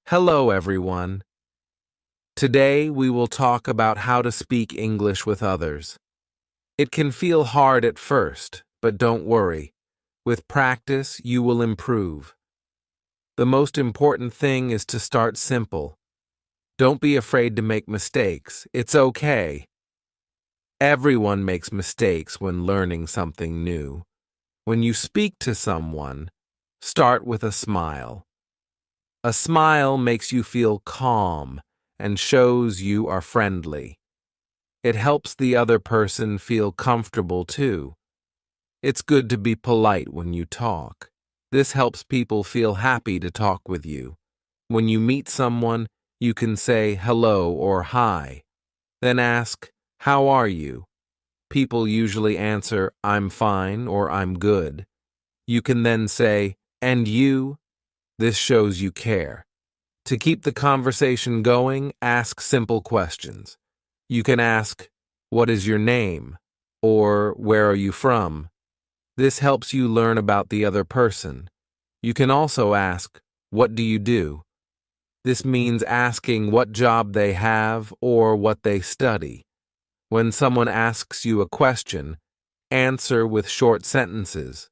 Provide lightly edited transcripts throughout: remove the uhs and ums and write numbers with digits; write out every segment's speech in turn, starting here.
Hello, everyone. Today we will talk about how to speak English with others. It can feel hard at first, but don't worry. With practice, you will improve. The most important thing is to start simple. Don't be afraid to make mistakes. It's okay. Everyone makes mistakes when learning something new. When you speak to someone, start with a smile. A smile makes you feel calm and shows you are friendly. It helps the other person feel comfortable too. It's good to be polite when you talk. This helps people feel happy to talk with you. When you meet someone, you can say hello or hi. Then ask, "How are you?" People usually answer, "I'm fine" or "I'm good." You can then say, "And you?" This shows you care. To keep the conversation going, ask simple questions. You can ask, "What is your name?" or "Where are you from?" This helps you learn about the other person. You can also ask, "What do you do?" This means asking what job they have or what they study. When someone asks you a question, answer with short sentences.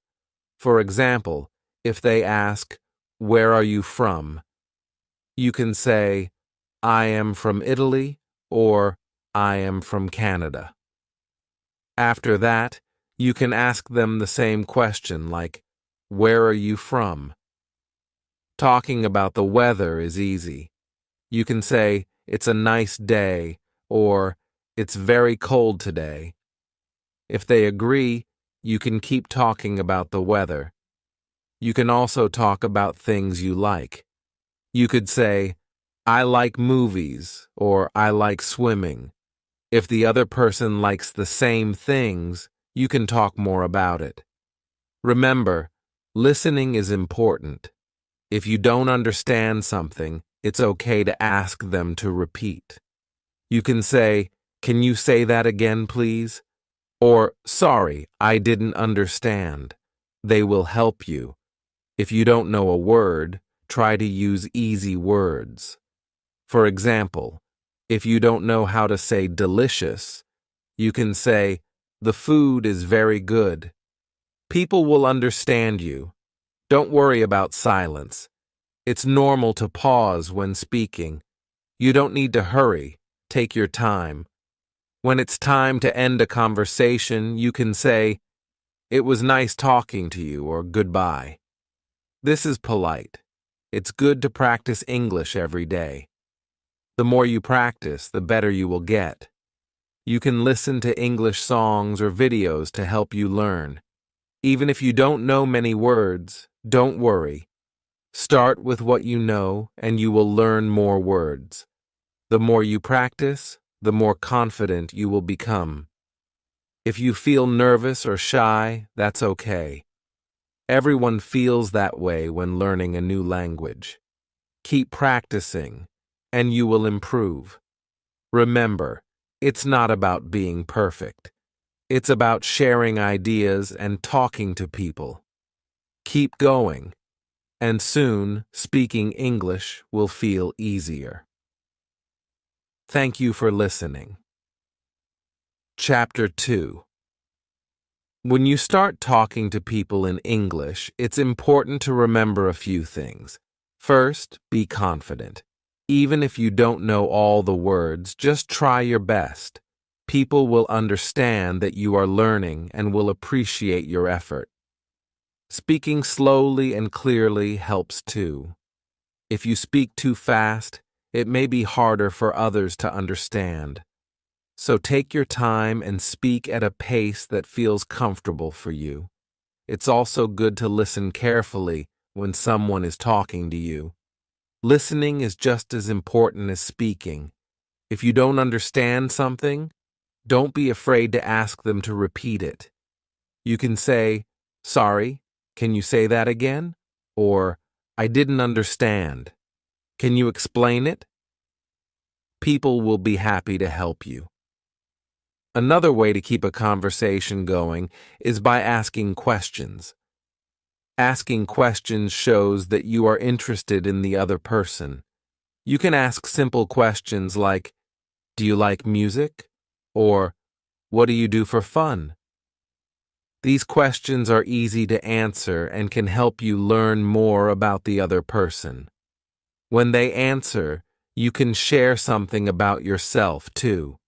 For example, if they ask, "Where are you from?" you can say, "I am from Italy," or "I am from Canada." After that, you can ask them the same question like, "Where are you from?" Talking about the weather is easy. You can say, "It's a nice day," or "It's very cold today." If they agree, you can keep talking about the weather. You can also talk about things you like. You could say, "I like movies," or "I like swimming." If the other person likes the same things, you can talk more about it. Remember, listening is important. If you don't understand something, it's okay to ask them to repeat. You can say, "Can you say that again, please?" Or, "Sorry, I didn't understand." They will help you. If you don't know a word, try to use easy words. For example, if you don't know how to say delicious, you can say, "The food is very good." People will understand you. Don't worry about silence. It's normal to pause when speaking. You don't need to hurry. Take your time. When it's time to end a conversation, you can say, "It was nice talking to you," or "Goodbye." This is polite. It's good to practice English every day. The more you practice, the better you will get. You can listen to English songs or videos to help you learn. Even if you don't know many words, don't worry. Start with what you know and you will learn more words. The more you practice, the more confident you will become. If you feel nervous or shy, that's okay. Everyone feels that way when learning a new language. Keep practicing, and you will improve. Remember, it's not about being perfect. It's about sharing ideas and talking to people. Keep going, and soon speaking English will feel easier. Thank you for listening. Chapter 2. When you start talking to people in English, it's important to remember a few things. First, be confident. Even if you don't know all the words, just try your best. People will understand that you are learning and will appreciate your effort. Speaking slowly and clearly helps too. If you speak too fast, it may be harder for others to understand. So take your time and speak at a pace that feels comfortable for you. It's also good to listen carefully when someone is talking to you. Listening is just as important as speaking. If you don't understand something, don't be afraid to ask them to repeat it. You can say, "Sorry, can you say that again?" Or, "I didn't understand. Can you explain it?" People will be happy to help you. Another way to keep a conversation going is by asking questions. Asking questions shows that you are interested in the other person. You can ask simple questions like, "Do you like music?" or "What do you do for fun?" These questions are easy to answer and can help you learn more about the other person. When they answer, you can share something about yourself too.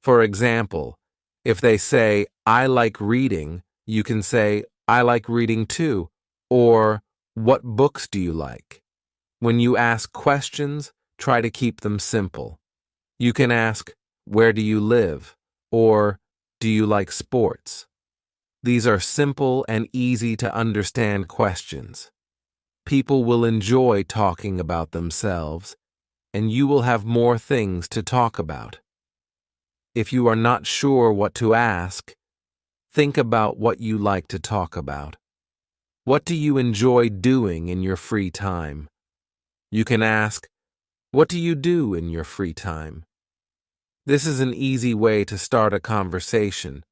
For example, if they say, "I like reading," you can say, "I like reading too," or "What books do you like?" When you ask questions, try to keep them simple. You can ask, "Where do you live?" or "Do you like sports?" These are simple and easy to understand questions. People will enjoy talking about themselves, and you will have more things to talk about. If you are not sure what to ask, think about what you like to talk about. What do you enjoy doing in your free time? You can ask, "What do you do in your free time?" This is an easy way to start a conversation.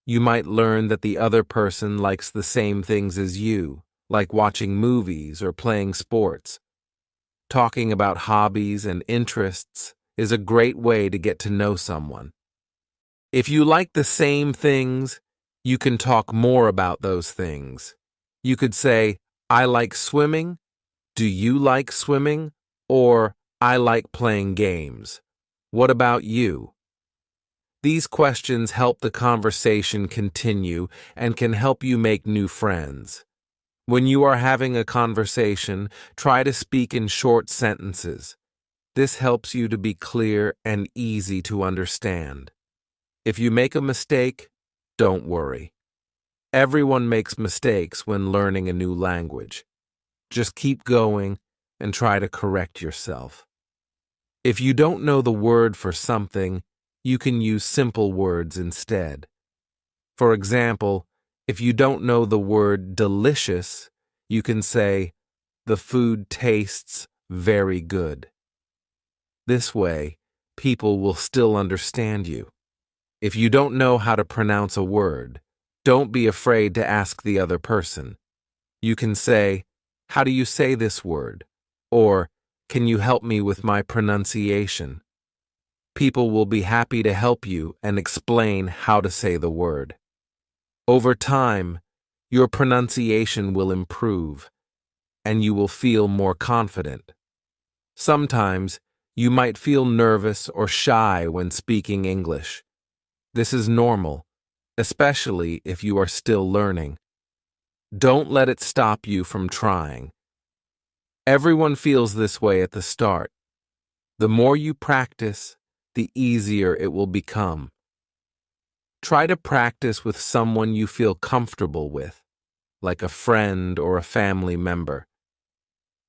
You might learn that the other person likes the same things as you, like watching movies or playing sports. Talking about hobbies and interests is a great way to get to know someone. If you like the same things, you can talk more about those things. You could say, "I like swimming," "Do you like swimming?" or "I like playing games. What about you?" These questions help the conversation continue and can help you make new friends. When you are having a conversation, try to speak in short sentences. This helps you to be clear and easy to understand. If you make a mistake, don't worry. Everyone makes mistakes when learning a new language. Just keep going and try to correct yourself. If you don't know the word for something, you can use simple words instead. For example, if you don't know the word delicious, you can say, "The food tastes very good." This way, people will still understand you. If you don't know how to pronounce a word, don't be afraid to ask the other person. You can say, "How do you say this word?" or "Can you help me with my pronunciation?" People will be happy to help you and explain how to say the word. Over time, your pronunciation will improve, and you will feel more confident. Sometimes, you might feel nervous or shy when speaking English. This is normal, especially if you are still learning. Don't let it stop you from trying. Everyone feels this way at the start. The more you practice, the easier it will become. Try to practice with someone you feel comfortable with, like a friend or a family member.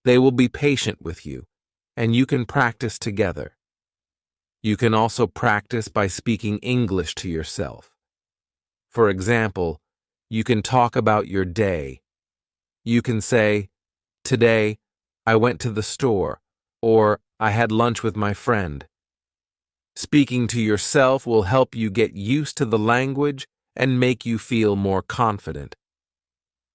They will be patient with you, and you can practice together. You can also practice by speaking English to yourself. For example, you can talk about your day. You can say, "Today, I went to the store," or "I had lunch with my friend." Speaking to yourself will help you get used to the language and make you feel more confident.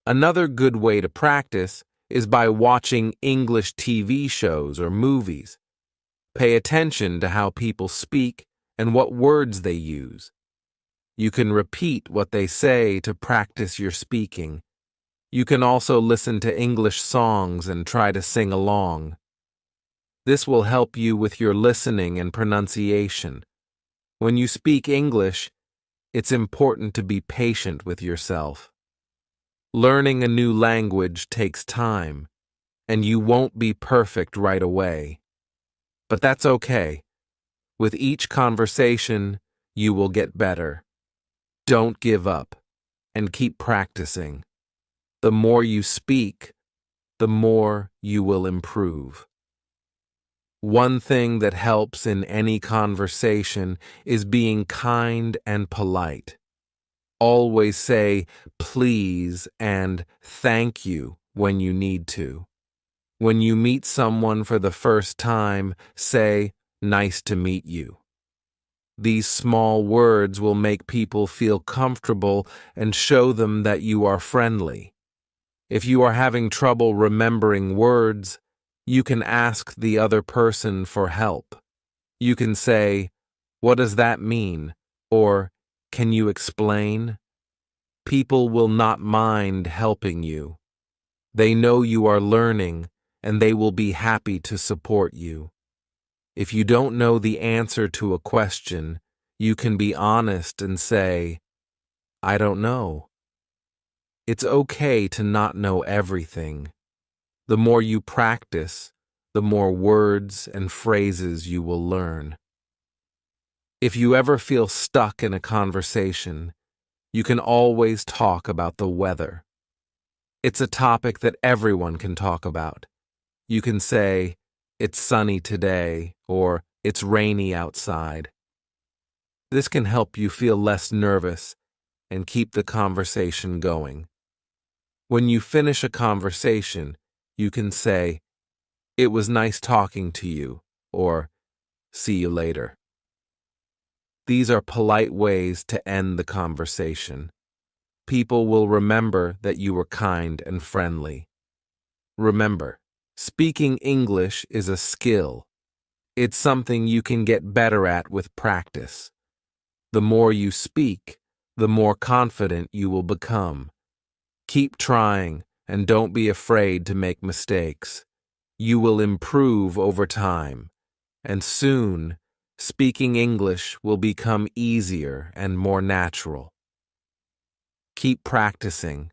Another good way to practice is by watching English TV shows or movies. Pay attention to how people speak and what words they use. You can repeat what they say to practice your speaking. You can also listen to English songs and try to sing along. This will help you with your listening and pronunciation. When you speak English, it's important to be patient with yourself. Learning a new language takes time, and you won't be perfect right away. But that's okay. With each conversation, you will get better. Don't give up, and keep practicing. The more you speak, the more you will improve. One thing that helps in any conversation is being kind and polite. Always say "please" and "thank you" when you need to. When you meet someone for the first time, say "nice to meet you." These small words will make people feel comfortable and show them that you are friendly. If you are having trouble remembering words, You can ask the other person for help. You can say, "What does that mean?" or "Can you explain?" People will not mind helping you. They know you are learning, and they will be happy to support you. If you don't know the answer to a question, you can be honest and say, "I don't know." It's okay to not know everything. The more you practice, the more words and phrases you will learn. If you ever feel stuck in a conversation, you can always talk about the weather. It's a topic that everyone can talk about. You can say, "It's sunny today," or "It's rainy outside." This can help you feel less nervous and keep the conversation going. When you finish a conversation, you can say, "It was nice talking to you," or "See you later." These are polite ways to end the conversation. People will remember that you were kind and friendly. Remember, speaking English is a skill. It's something you can get better at with practice. The more you speak, the more confident you will become. Keep trying and don't be afraid to make mistakes. You will improve over time, and soon, speaking English will become easier and more natural. Keep practicing,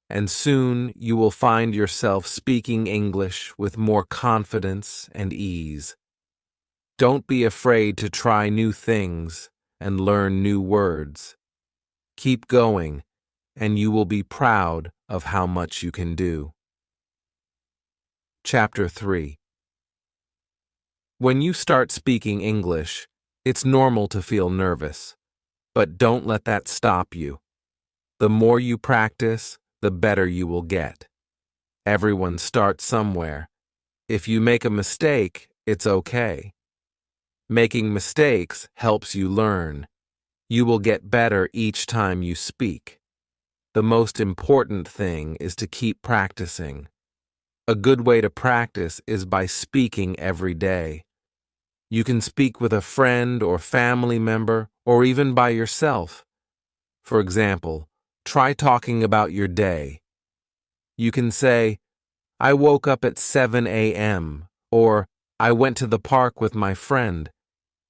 and soon you will find yourself speaking English with more confidence and ease. Don't be afraid to try new things and learn new words. Keep going, and you will be proud of how much you can do. Chapter 3. When you start speaking English, it's normal to feel nervous, but don't let that stop you. The more you practice, the better you will get. Everyone starts somewhere. If you make a mistake, it's okay. Making mistakes helps you learn. You will get better each time you speak. The most important thing is to keep practicing. A good way to practice is by speaking every day. You can speak with a friend or family member, or even by yourself. For example, try talking about your day. You can say, "I woke up at 7 a.m.," or "I went to the park with my friend."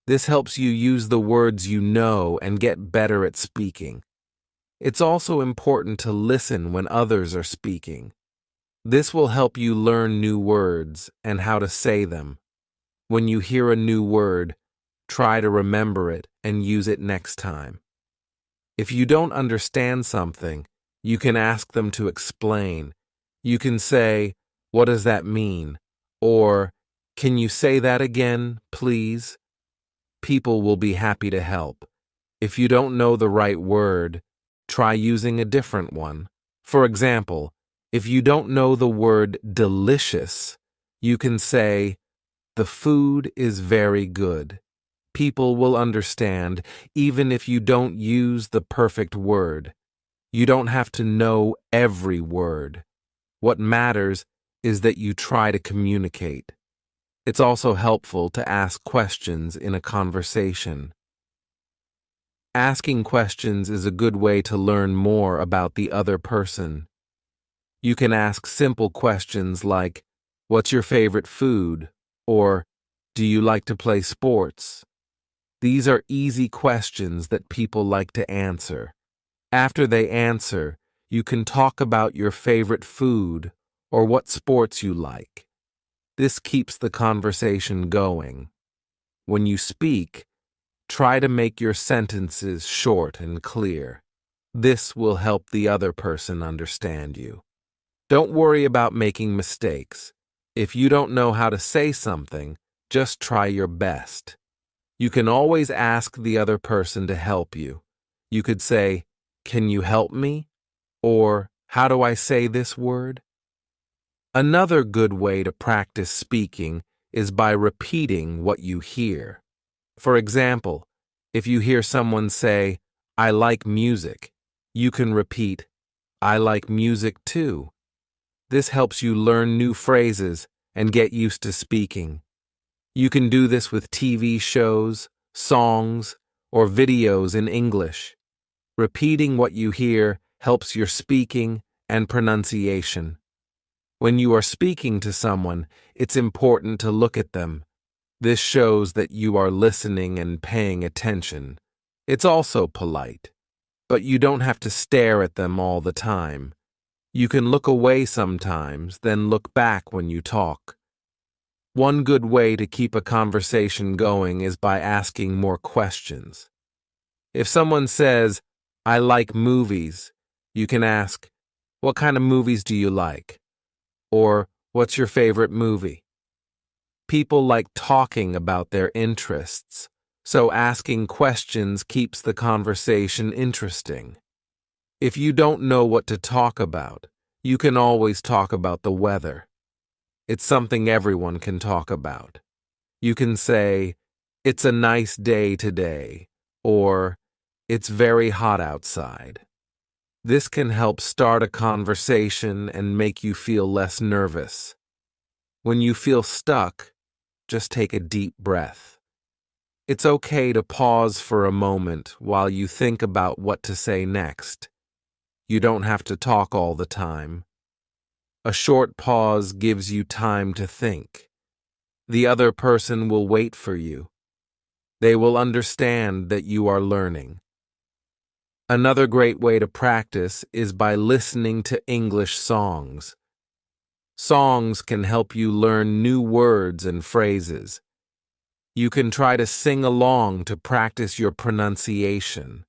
This helps you use the words you know and get better at speaking. It's also important to listen when others are speaking. This will help you learn new words and how to say them. When you hear a new word, try to remember it and use it next time. If you don't understand something, you can ask them to explain. You can say, "What does that mean?" or "Can you say that again, please?" People will be happy to help. If you don't know the right word, try using a different one. For example, if you don't know the word delicious, you can say, "The food is very good." People will understand even if you don't use the perfect word. You don't have to know every word. What matters is that you try to communicate. It's also helpful to ask questions in a conversation. Asking questions is a good way to learn more about the other person. You can ask simple questions like, "What's your favorite food?" or "Do you like to play sports?" These are easy questions that people like to answer. After they answer, you can talk about your favorite food or what sports you like. This keeps the conversation going. When you speak, try to make your sentences short and clear. This will help the other person understand you. Don't worry about making mistakes. If you don't know how to say something, just try your best. You can always ask the other person to help you. You could say, "Can you help me?" or "How do I say this word?" Another good way to practice speaking is by repeating what you hear. For example, if you hear someone say, "I like music," you can repeat, "I like music too." This helps you learn new phrases and get used to speaking. You can do this with TV shows, songs, or videos in English. Repeating what you hear helps your speaking and pronunciation. When you are speaking to someone, it's important to look at them. This shows that you are listening and paying attention. It's also polite, but you don't have to stare at them all the time. You can look away sometimes, then look back when you talk. One good way to keep a conversation going is by asking more questions. If someone says, "I like movies," you can ask, "What kind of movies do you like?" Or, "What's your favorite movie?" People like talking about their interests, so asking questions keeps the conversation interesting. If you don't know what to talk about, you can always talk about the weather. It's something everyone can talk about. You can say, "It's a nice day today," or "It's very hot outside." This can help start a conversation and make you feel less nervous. When you feel stuck, just take a deep breath. It's okay to pause for a moment while you think about what to say next. You don't have to talk all the time. A short pause gives you time to think. The other person will wait for you. They will understand that you are learning. Another great way to practice is by listening to English songs. Songs can help you learn new words and phrases. You can try to sing along to practice your pronunciation.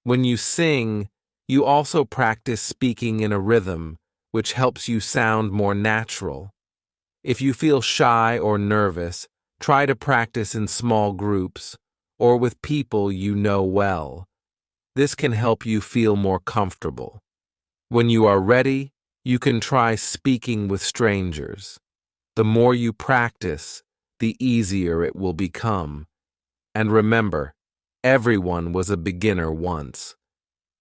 When you sing, you also practice speaking in a rhythm, which helps you sound more natural. If you feel shy or nervous, try to practice in small groups or with people you know well. This can help you feel more comfortable. When you are ready, you can try speaking with strangers. The more you practice, the easier it will become. And remember, everyone was a beginner once.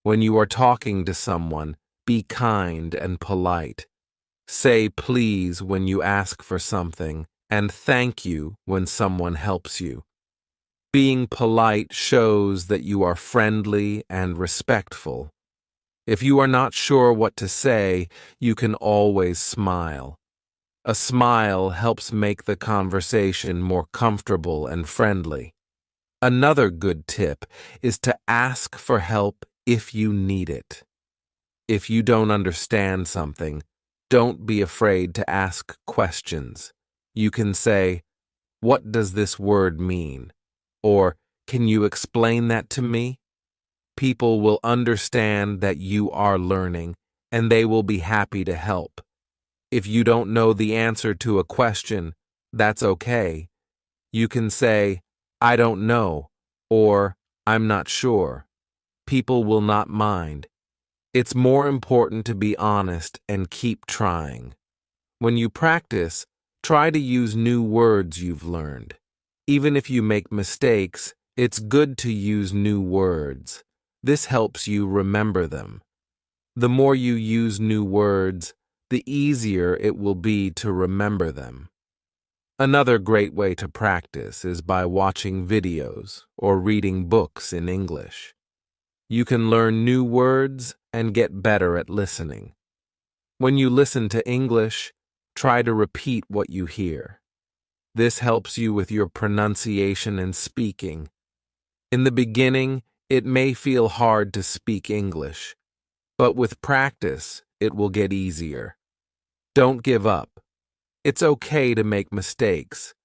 When you are talking to someone, be kind and polite. Say please when you ask for something, and thank you when someone helps you. Being polite shows that you are friendly and respectful. If you are not sure what to say, you can always smile. A smile helps make the conversation more comfortable and friendly. Another good tip is to ask for help if you need it. If you don't understand something, don't be afraid to ask questions. You can say, "What does this word mean?" Or, "Can you explain that to me?" People will understand that you are learning, and they will be happy to help. If you don't know the answer to a question, that's okay. You can say, "I don't know," or "I'm not sure." People will not mind. It's more important to be honest and keep trying. When you practice, try to use new words you've learned. Even if you make mistakes, it's good to use new words. This helps you remember them. The more you use new words, the easier it will be to remember them. Another great way to practice is by watching videos or reading books in English. You can learn new words and get better at listening. When you listen to English, try to repeat what you hear. This helps you with your pronunciation and speaking. In the beginning, it may feel hard to speak English, but with practice, it will get easier. Don't give up. It's okay to make mistakes.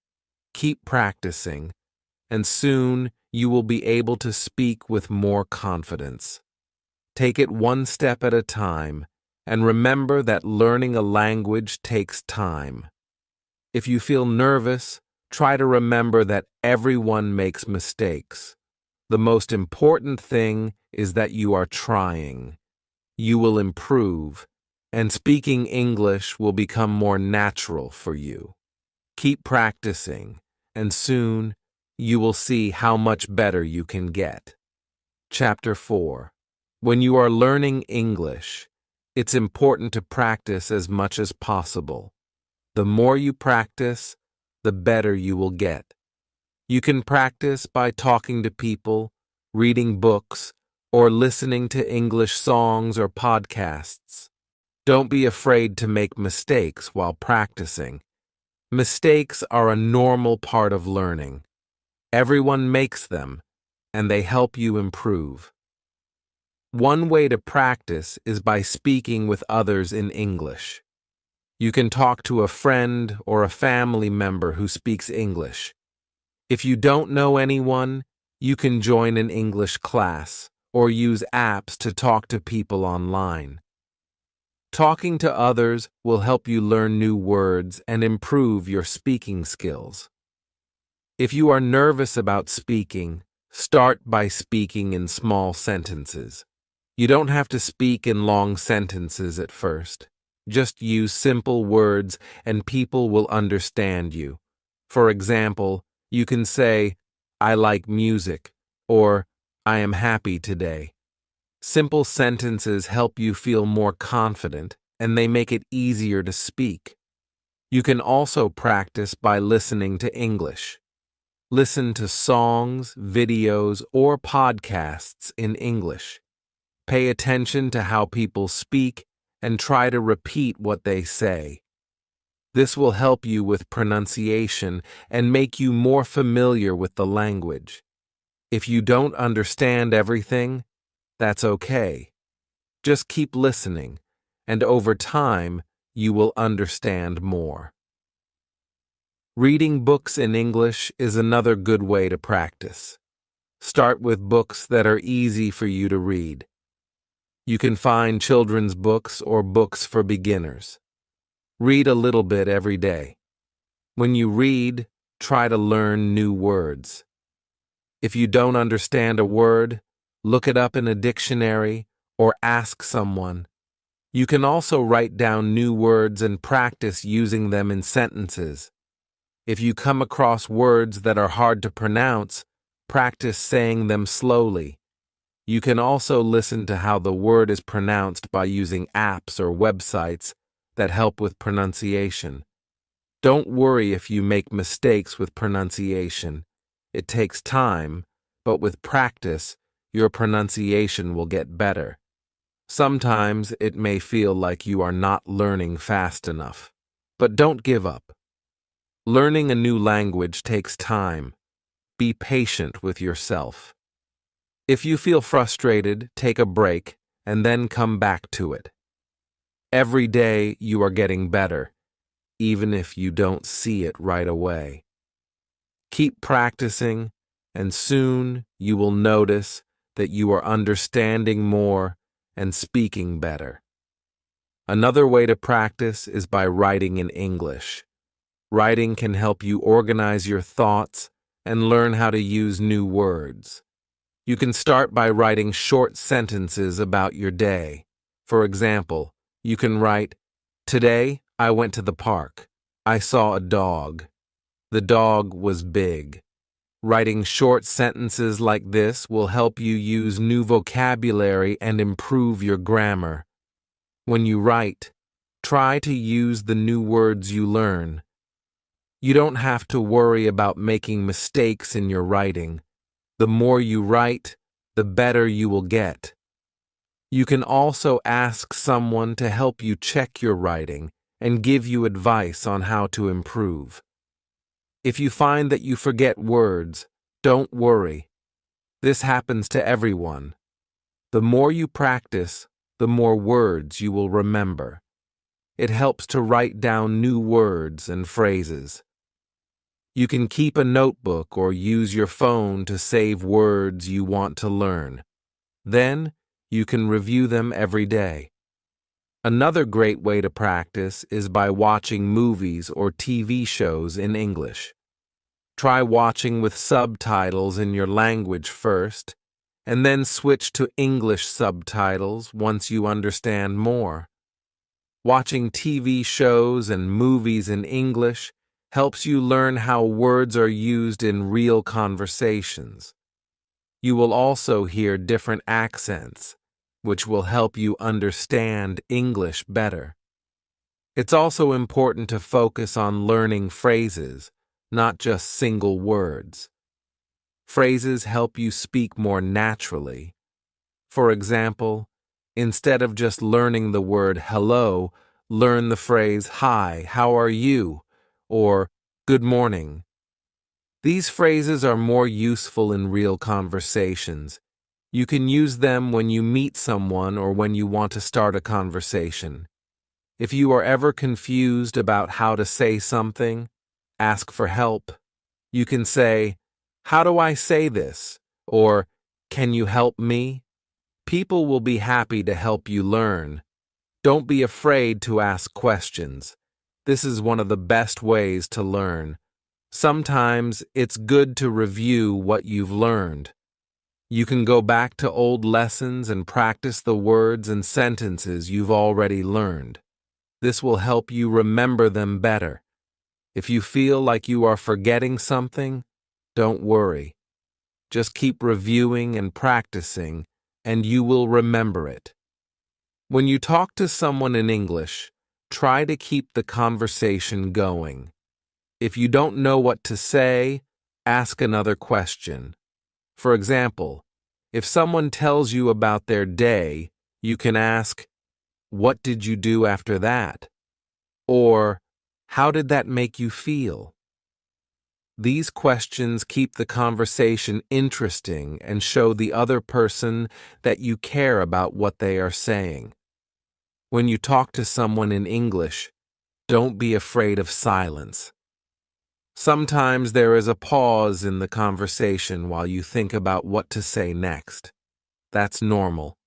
Keep practicing, and soon you will be able to speak with more confidence. Take it one step at a time, and remember that learning a language takes time. If you feel nervous, try to remember that everyone makes mistakes. The most important thing is that you are trying. You will improve, and speaking English will become more natural for you. Keep practicing, and soon you will see how much better you can get. Chapter 4. When you are learning English, it's important to practice as much as possible. The more you practice, the better you will get. You can practice by talking to people, reading books, or listening to English songs or podcasts. Don't be afraid to make mistakes while practicing. Mistakes are a normal part of learning. Everyone makes them, and they help you improve. One way to practice is by speaking with others in English. You can talk to a friend or a family member who speaks English. If you don't know anyone, you can join an English class or use apps to talk to people online. Talking to others will help you learn new words and improve your speaking skills. If you are nervous about speaking, start by speaking in small sentences. You don't have to speak in long sentences at first. Just use simple words and people will understand you. For example, you can say, "I like music," or "I am happy today." Simple sentences help you feel more confident, and they make it easier to speak. You can also practice by listening to English. Listen to songs, videos, or podcasts in English. Pay attention to how people speak and try to repeat what they say. This will help you with pronunciation and make you more familiar with the language. If you don't understand everything, that's okay. Just keep listening, and over time, you will understand more. Reading books in English is another good way to practice. Start with books that are easy for you to read. You can find children's books or books for beginners. Read a little bit every day. When you read, try to learn new words. If you don't understand a word, look it up in a dictionary or ask someone. You can also write down new words and practice using them in sentences. If you come across words that are hard to pronounce, practice saying them slowly. You can also listen to how the word is pronounced by using apps or websites that help with pronunciation. Don't worry if you make mistakes with pronunciation. It takes time, but with practice, your pronunciation will get better. Sometimes it may feel like you are not learning fast enough, but don't give up. Learning a new language takes time. Be patient with yourself. If you feel frustrated, take a break and then come back to it. Every day you are getting better, even if you don't see it right away. Keep practicing, and soon you will notice that you are understanding more and speaking better. Another way to practice is by writing in English. Writing can help you organize your thoughts and learn how to use new words. You can start by writing short sentences about your day. For example, you can write, "Today I went to the park. I saw a dog. The dog was big." Writing short sentences like this will help you use new vocabulary and improve your grammar. When you write, try to use the new words you learn. You don't have to worry about making mistakes in your writing. The more you write, the better you will get. You can also ask someone to help you check your writing and give you advice on how to improve. If you find that you forget words, don't worry. This happens to everyone. The more you practice, the more words you will remember. It helps to write down new words and phrases. You can keep a notebook or use your phone to save words you want to learn. Then, you can review them every day. Another great way to practice is by watching movies or TV shows in English. Try watching with subtitles in your language first, and then switch to English subtitles once you understand more. Watching TV shows and movies in English helps you learn how words are used in real conversations. You will also hear different accents, which will help you understand English better. It's also important to focus on learning phrases, not just single words. Phrases help you speak more naturally. For example, instead of just learning the word hello, learn the phrase hi, how are you? Or good morning. These phrases are more useful in real conversations. You can use them when you meet someone or when you want to start a conversation. If you are ever confused about how to say something, ask for help. You can say, "How do I say this?" or "Can you help me?" People will be happy to help you learn. Don't be afraid to ask questions. This is one of the best ways to learn. Sometimes it's good to review what you've learned. You can go back to old lessons and practice the words and sentences you've already learned. This will help you remember them better. If you feel like you are forgetting something, don't worry. Just keep reviewing and practicing, and you will remember it. When you talk to someone in English, try to keep the conversation going. If you don't know what to say, ask another question. For example, if someone tells you about their day, you can ask, "What did you do after that?" Or, "How did that make you feel?" These questions keep the conversation interesting and show the other person that you care about what they are saying. When you talk to someone in English, don't be afraid of silence. Sometimes there is a pause in the conversation while you think about what to say next. That's normal.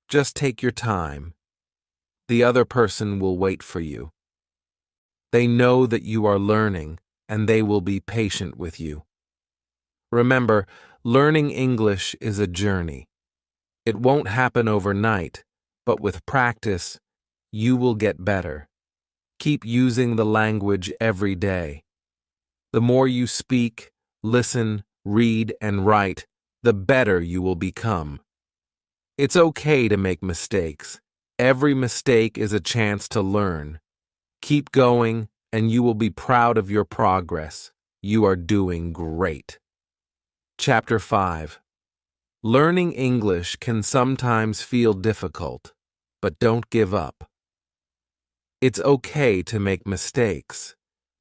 Just take your time. The other person will wait for you. They know that you are learning, and they will be patient with you. Remember, learning English is a journey. It won't happen overnight, but with practice, you will get better. Keep using the language every day. The more you speak, listen, read, and write, the better you will become. It's okay to make mistakes. Every mistake is a chance to learn. Keep going, and you will be proud of your progress. You are doing great. Chapter 5. Learning English can sometimes feel difficult, but don't give up. It's okay to make mistakes.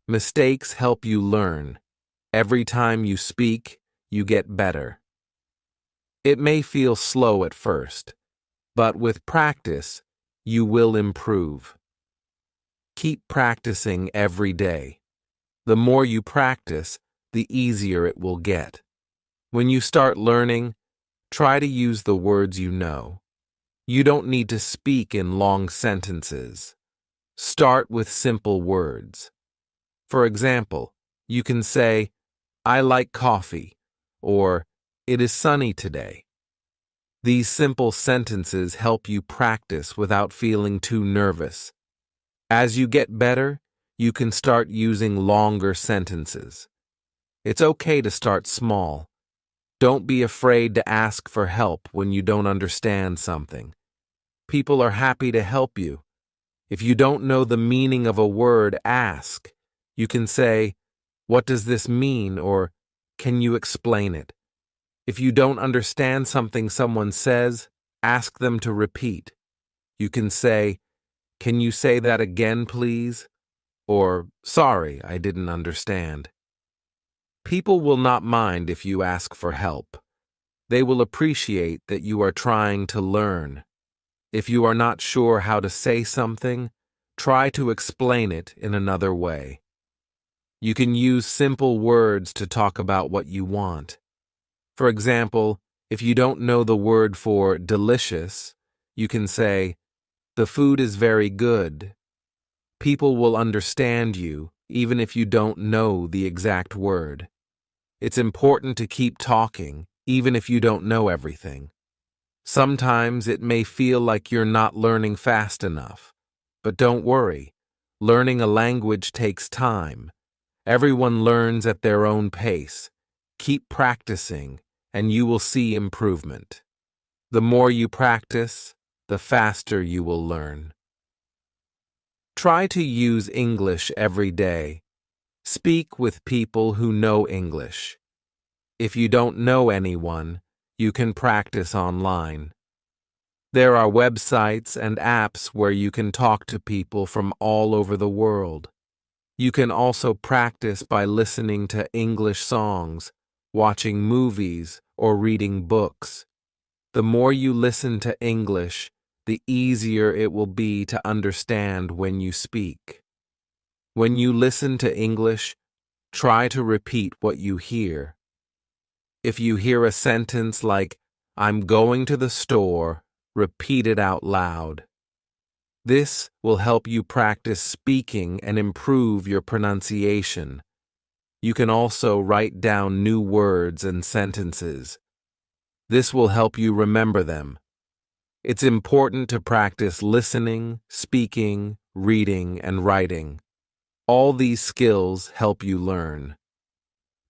Mistakes help you learn. Every time you speak, you get better. It may feel slow at first, but with practice, you will improve. Keep practicing every day. The more you practice, the easier it will get. When you start learning, try to use the words you know. You don't need to speak in long sentences. Start with simple words. For example, you can say, "I like coffee," or "It is sunny today." These simple sentences help you practice without feeling too nervous. As you get better, you can start using longer sentences. It's okay to start small. Don't be afraid to ask for help when you don't understand something. People are happy to help you. If you don't know the meaning of a word, ask. You can say, "What does this mean?" or "Can you explain it?" If you don't understand something someone says, ask them to repeat. You can say, "Can you say that again, please?" or "Sorry, I didn't understand." People will not mind if you ask for help. They will appreciate that you are trying to learn. If you are not sure how to say something, try to explain it in another way. You can use simple words to talk about what you want. For example, if you don't know the word for delicious, you can say, "The food is very good." People will understand you, even if you don't know the exact word. It's important to keep talking, even if you don't know everything. Sometimes it may feel like you're not learning fast enough. But don't worry. Learning a language takes time. Everyone learns at their own pace. Keep practicing, and you will see improvement. The more you practice, the faster you will learn. Try to use English every day. Speak with people who know English. If you don't know anyone, you can practice online. There are websites and apps where you can talk to people from all over the world. You can also practice by listening to English songs, watching movies, or reading books. The more you listen to English, the easier it will be to understand when you speak. When you listen to English, try to repeat what you hear. If you hear a sentence like, "I'm going to the store," repeat it out loud. This will help you practice speaking and improve your pronunciation. You can also write down new words and sentences. This will help you remember them. It's important to practice listening, speaking, reading, and writing. All these skills help you learn.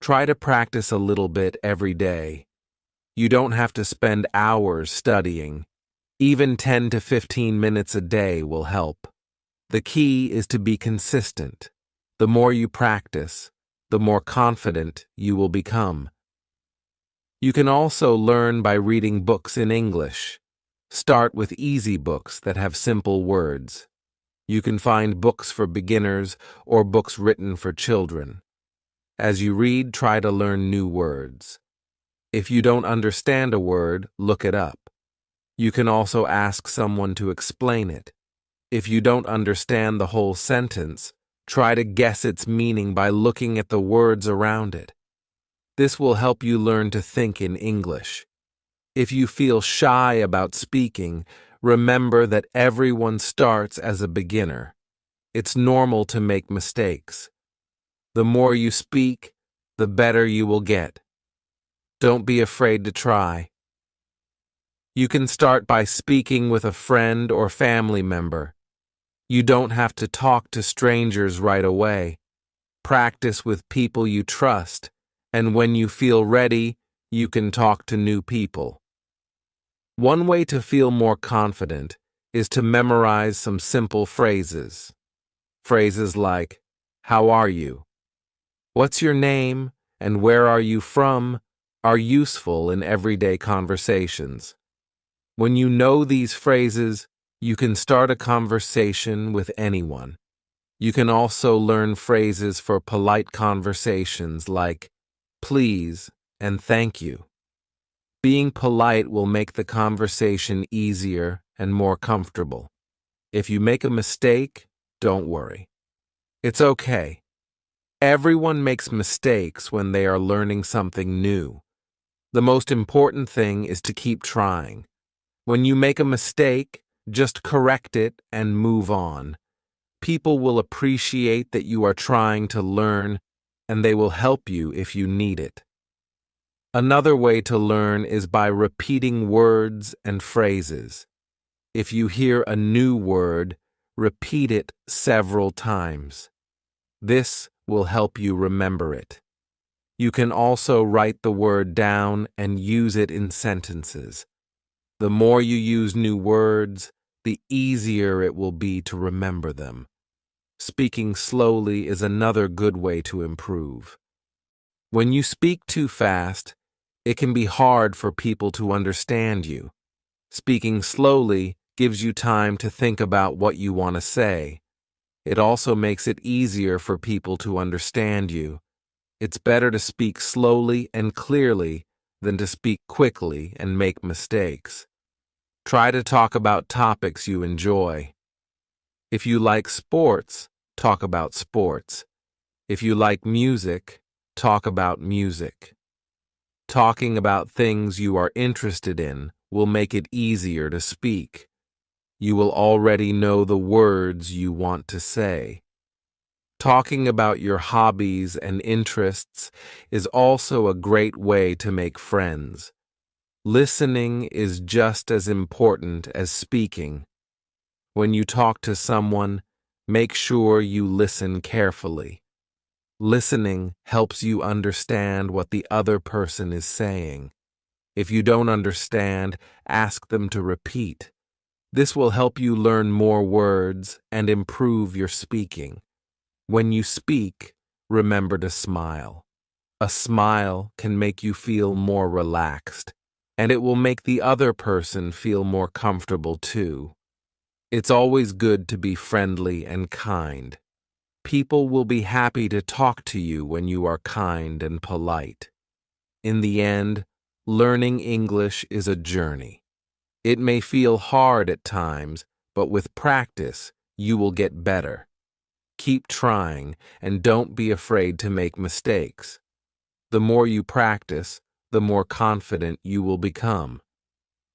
Try to practice a little bit every day. You don't have to spend hours studying. Even 10 to 15 minutes a day will help. The key is to be consistent. The more you practice, the more confident you will become. You can also learn by reading books in English. Start with easy books that have simple words. You can find books for beginners or books written for children. As you read, try to learn new words. If you don't understand a word, look it up. You can also ask someone to explain it. If you don't understand the whole sentence, try to guess its meaning by looking at the words around it. This will help you learn to think in English. If you feel shy about speaking, remember that everyone starts as a beginner. It's normal to make mistakes. The more you speak, the better you will get. Don't be afraid to try. You can start by speaking with a friend or family member. You don't have to talk to strangers right away. Practice with people you trust, and when you feel ready, you can talk to new people. One way to feel more confident is to memorize some simple phrases. Phrases like, "How are you?" "What's your name?" and "Where are you from?" are useful in everyday conversations. When you know these phrases, you can start a conversation with anyone. You can also learn phrases for polite conversations like "please" and "thank you." Being polite will make the conversation easier and more comfortable. If you make a mistake, don't worry. It's okay. Everyone makes mistakes when they are learning something new. The most important thing is to keep trying. When you make a mistake, just correct it and move on. People will appreciate that you are trying to learn, and they will help you if you need it. Another way to learn is by repeating words and phrases. If you hear a new word, repeat it several times. This will help you remember it. You can also write the word down and use it in sentences. The more you use new words, the easier it will be to remember them. Speaking slowly is another good way to improve. When you speak too fast, it can be hard for people to understand you. Speaking slowly gives you time to think about what you want to say. It also makes it easier for people to understand you. It's better to speak slowly and clearly than to speak quickly and make mistakes. Try to talk about topics you enjoy. If you like sports, talk about sports. If you like music, talk about music. Talking about things you are interested in will make it easier to speak. You will already know the words you want to say. Talking about your hobbies and interests is also a great way to make friends. Listening is just as important as speaking. When you talk to someone, make sure you listen carefully. Listening helps you understand what the other person is saying. If you don't understand, ask them to repeat. This will help you learn more words and improve your speaking. When you speak, remember to smile. A smile can make you feel more relaxed, and it will make the other person feel more comfortable too. It's always good to be friendly and kind. People will be happy to talk to you when you are kind and polite. In the end, learning English is a journey. It may feel hard at times, but with practice, you will get better. Keep trying and don't be afraid to make mistakes. The more you practice, the more confident you will become.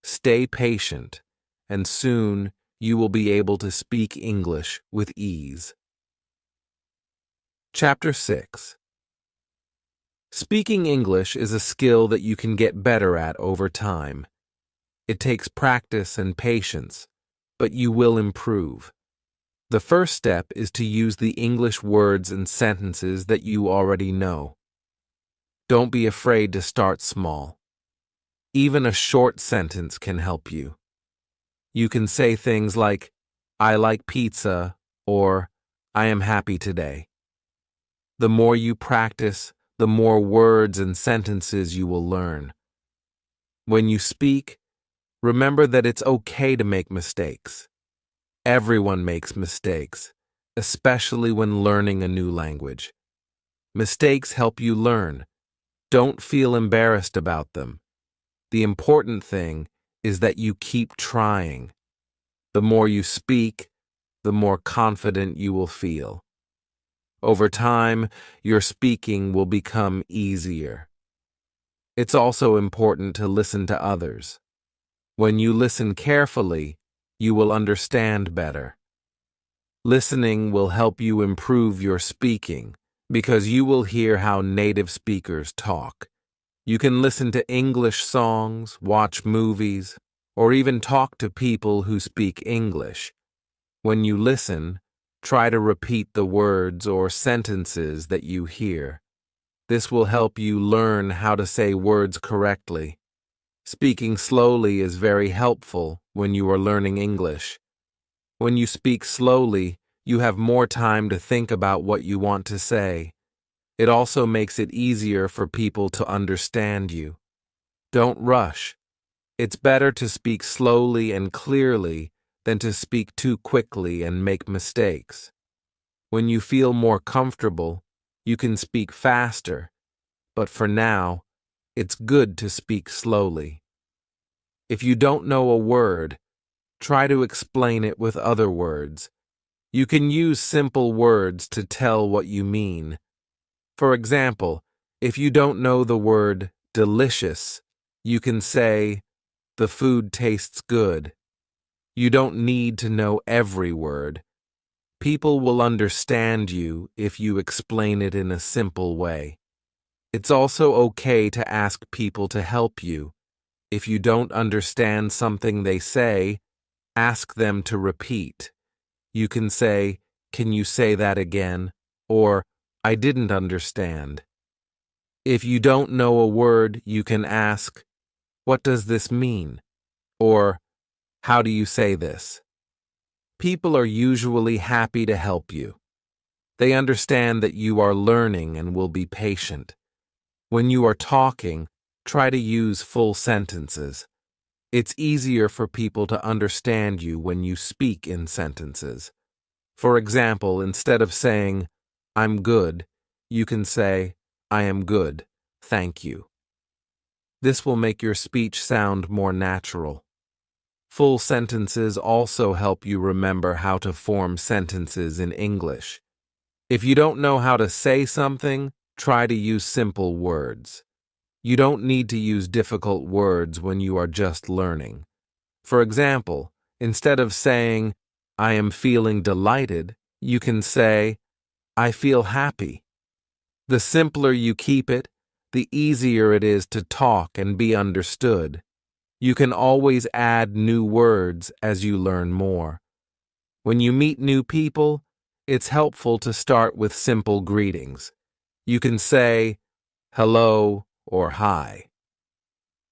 Stay patient, and soon you will be able to speak English with ease. Chapter 6. Speaking English is a skill that you can get better at over time. It takes practice and patience, but you will improve. The first step is to use the English words and sentences that you already know. Don't be afraid to start small. Even a short sentence can help you. You can say things like, "I like pizza," or "I am happy today." The more you practice, the more words and sentences you will learn. When you speak, remember that it's okay to make mistakes. Everyone makes mistakes, especially when learning a new language. Mistakes help you learn. Don't feel embarrassed about them. The important thing is that you keep trying. The more you speak, the more confident you will feel. Over time, your speaking will become easier. It's also important to listen to others. When you listen carefully, you will understand better. Listening will help you improve your speaking because you will hear how native speakers talk. You can listen to English songs, watch movies, or even talk to people who speak English. When you listen, try to repeat the words or sentences that you hear. This will help you learn how to say words correctly. Speaking slowly is very helpful when you are learning English. When you speak slowly, you have more time to think about what you want to say. It also makes it easier for people to understand you. Don't rush. It's better to speak slowly and clearly than to speak too quickly and make mistakes. When you feel more comfortable, you can speak faster, but for now, it's good to speak slowly. If you don't know a word, try to explain it with other words. You can use simple words to tell what you mean. For example, if you don't know the word delicious, you can say, "The food tastes good." You don't need to know every word. People will understand you if you explain it in a simple way. It's also okay to ask people to help you. If you don't understand something they say, ask them to repeat. You can say, "Can you say that again?" or "I didn't understand." If you don't know a word, you can ask, "What does this mean?" or "How do you say this?" People are usually happy to help you. They understand that you are learning and will be patient. When you are talking, try to use full sentences. It's easier for people to understand you when you speak in sentences. For example, instead of saying, "I'm good," you can say, "I am good, thank you." This will make your speech sound more natural. Full sentences also help you remember how to form sentences in English. If you don't know how to say something, try to use simple words. You don't need to use difficult words when you are just learning. For example, instead of saying, "I am feeling delighted," you can say, "I feel happy." The simpler you keep it, the easier it is to talk and be understood. You can always add new words as you learn more. When you meet new people, it's helpful to start with simple greetings. You can say, "Hello" or "Hi."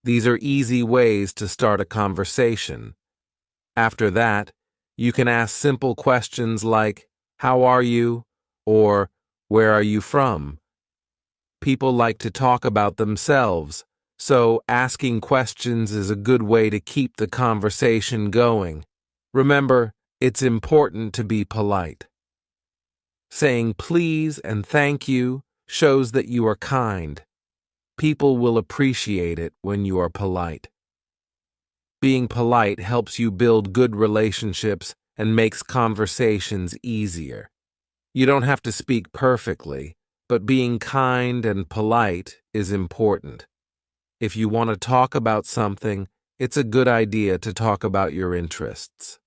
These are easy ways to start a conversation. After that, you can ask simple questions like, "How are you?" or "Where are you from?" People like to talk about themselves, so asking questions is a good way to keep the conversation going. Remember, it's important to be polite. Saying please and thank you shows that you are kind. People will appreciate it when you are polite. Being polite helps you build good relationships and makes conversations easier. You don't have to speak perfectly, but being kind and polite is important. If you want to talk about something, it's a good idea to talk about your interests.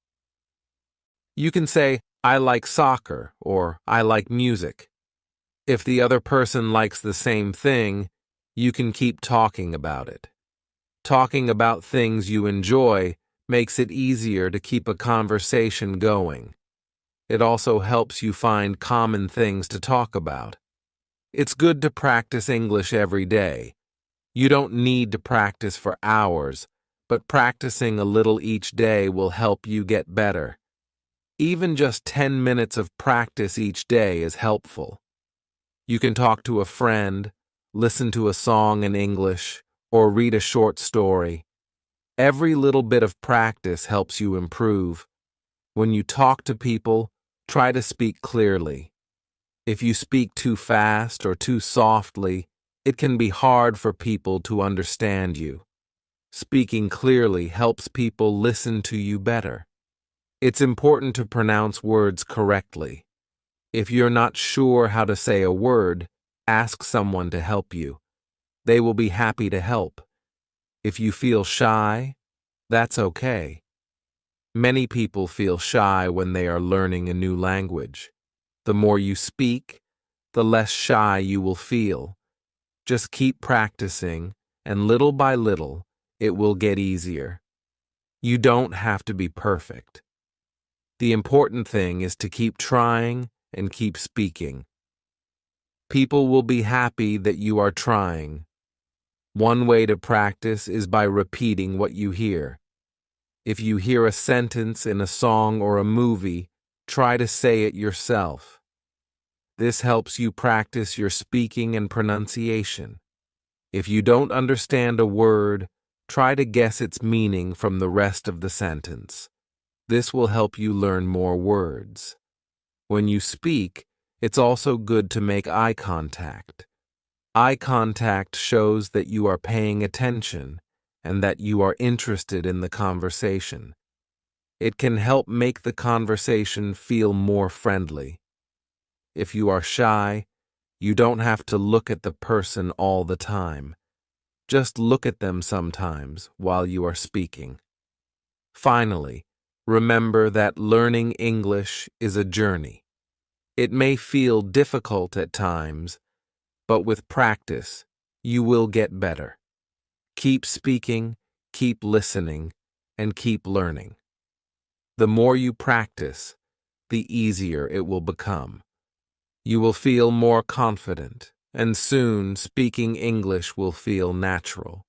You can say, "I like soccer," or "I like music." If the other person likes the same thing, you can keep talking about it. Talking about things you enjoy makes it easier to keep a conversation going. It also helps you find common things to talk about. It's good to practice English every day. You don't need to practice for hours, but practicing a little each day will help you get better. Even just 10 minutes of practice each day is helpful. You can talk to a friend, listen to a song in English, or read a short story. Every little bit of practice helps you improve. When you talk to people, try to speak clearly. If you speak too fast or too softly, it can be hard for people to understand you. Speaking clearly helps people listen to you better. It's important to pronounce words correctly. If you're not sure how to say a word, ask someone to help you. They will be happy to help. If you feel shy, that's okay. Many people feel shy when they are learning a new language. The more you speak, the less shy you will feel. Just keep practicing, and little by little, it will get easier. You don't have to be perfect. The important thing is to keep trying and keep speaking. People will be happy that you are trying. One way to practice is by repeating what you hear. If you hear a sentence in a song or a movie, try to say it yourself. This helps you practice your speaking and pronunciation. If you don't understand a word, try to guess its meaning from the rest of the sentence. This will help you learn more words. When you speak, it's also good to make eye contact. Eye contact shows that you are paying attention and that you are interested in the conversation. It can help make the conversation feel more friendly. If you are shy, you don't have to look at the person all the time. Just look at them sometimes while you are speaking. Finally, remember that learning English is a journey. It may feel difficult at times, but with practice, you will get better. Keep speaking, keep listening, and keep learning. The more you practice, the easier it will become. You will feel more confident, and soon speaking English will feel natural.